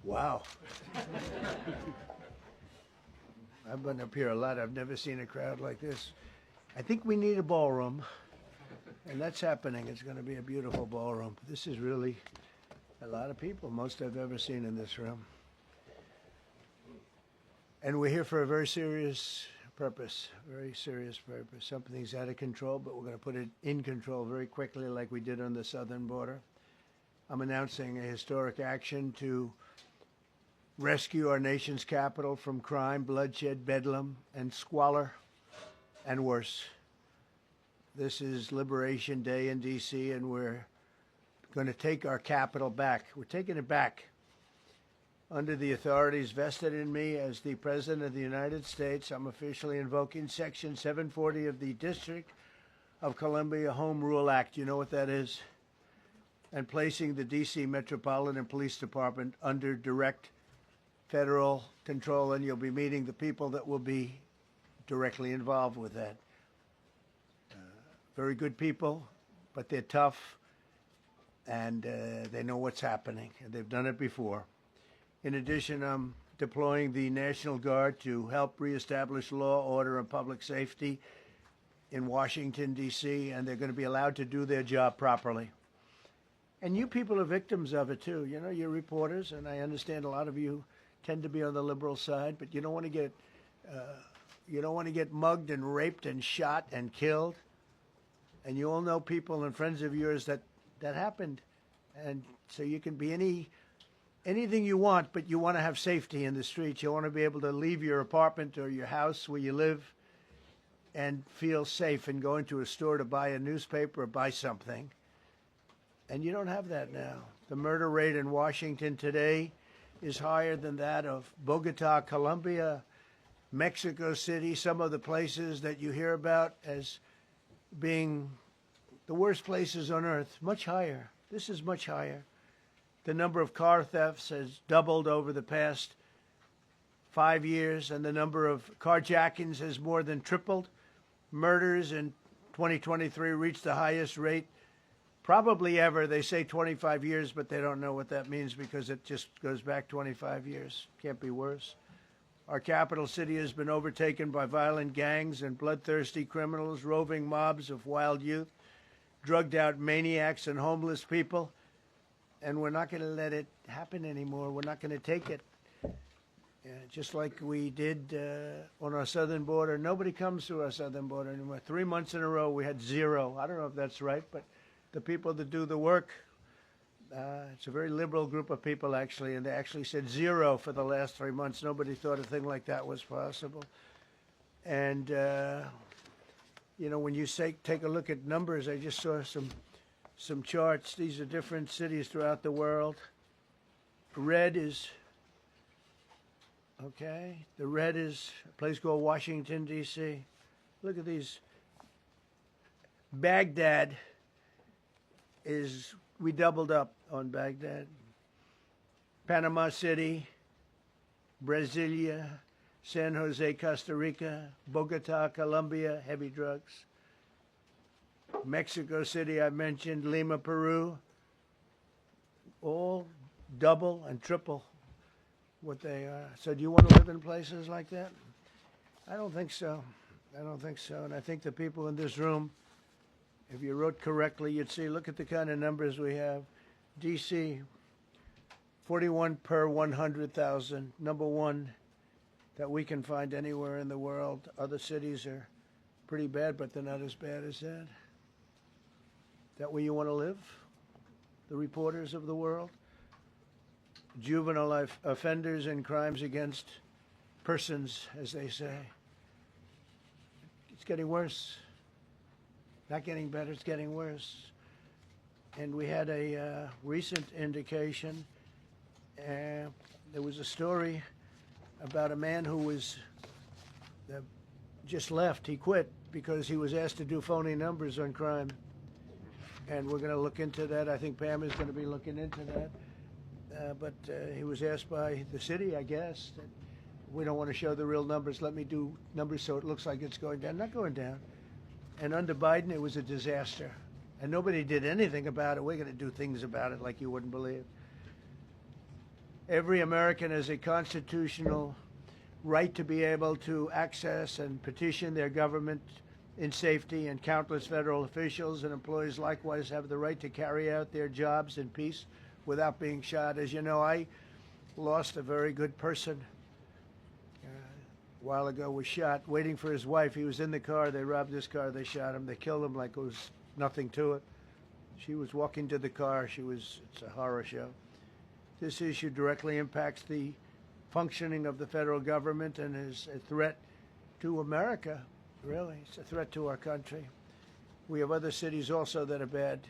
Wow. I've been up here a lot. I've never seen a crowd like this. I think we need a ballroom, and that's happening. It's going to be a beautiful ballroom. This is really a lot of people, most I've ever seen in this room. And we're here for a very serious purpose, very serious purpose. Something's out of control, but we're going to put it in control very quickly like we did on the southern border. I'm announcing a historic action to rescue our nation's capital from crime, bloodshed, bedlam, and squalor, and worse. This is Liberation Day in D.C., and we're going to take our capital back. We're taking it back under the authorities vested in me as the President of the United States. I'm officially invoking Section 740 of the District of Columbia Home Rule Act. You know what that is? And placing the D.C. Metropolitan Police Department under direct federal control, and you'll be meeting the people that will be directly involved with that. Very good people, but they're tough, and they know what's happening, and they've done it before. In addition, I'm deploying the National Guard to help reestablish law, order, and public safety in Washington, D.C., and they're going to be allowed to do their job properly. And you people are victims of it, too. You know, you're reporters, and I understand a lot of you tend to be on the liberal side, but you don't want to get mugged and raped and shot and killed. And you all know people and friends of yours that happened. And so you can be anything you want, but you want to have safety in the streets. You want to be able to leave your apartment or your house where you live and feel safe and go into a store to buy a newspaper or buy something. And you don't have that now. The murder rate in Washington today is higher than that of Bogota, Colombia, Mexico City, some of the places that you hear about as being the worst places on earth, much higher. This is much higher. The number of car thefts has doubled over the past 5 years, and the number of carjackings has more than tripled. Murders in 2023 reached the highest rate probably ever. They say 25 years, but they don't know what that means because it just goes back 25 years. Can't be worse. Our capital city has been overtaken by violent gangs and bloodthirsty criminals, roving mobs of wild youth, drugged out maniacs and homeless people. And we're not going to let it happen anymore. We're not going to take it. Just like we did on our southern border. Nobody comes to our southern border anymore. 3 months in a row, we had zero. I don't know if that's right, but the people that do the work, it's a very liberal group of people, actually, and they actually said zero for the last 3 months. Nobody thought a thing like that was possible. And, you know, when you take a look at numbers, I just saw some charts. These are different cities throughout the world. Red is, okay, the red is a place called Washington, D.C. Look at these. Baghdad we doubled up on Baghdad. Panama City, Brasilia, San Jose, Costa Rica, Bogota, Colombia, heavy drugs. Mexico City, I mentioned, Lima, Peru, all double and triple what they are. So do you want to live in places like that? I don't think so. I don't think so. And I think the people in this room, if you wrote correctly, you'd see, look at the kind of numbers we have. D.C., 41 per 100,000, number one that we can find anywhere in the world. Other cities are pretty bad, but they're not as bad as that. That where you want to live? The reporters of the world? Juvenile offenders and crimes against persons, as they say. It's getting worse. Not getting better, it's getting worse. And we had a recent indication. There was a story about a man who was just left. He quit because he was asked to do phony numbers on crime. And we're going to look into that. I think Pam is going to be looking into that. But he was asked by the city, I guess, that we don't want to show the real numbers. Let me do numbers so it looks like it's going down. Not going down. And under Biden, it was a disaster. And nobody did anything about it. We're going to do things about it like you wouldn't believe. Every American has a constitutional right to be able to access and petition their government in safety, and countless federal officials and employees likewise have the right to carry out their jobs in peace without being shot. As you know, I lost a very good person a while ago, was shot waiting for his wife. He was in the car. They robbed his car. They shot him. They killed him like it was nothing to it. She was walking to the car. It's a horror show. This issue directly impacts the functioning of the federal government and is a threat to America, really. It's a threat to our country. We have other cities also that are bad.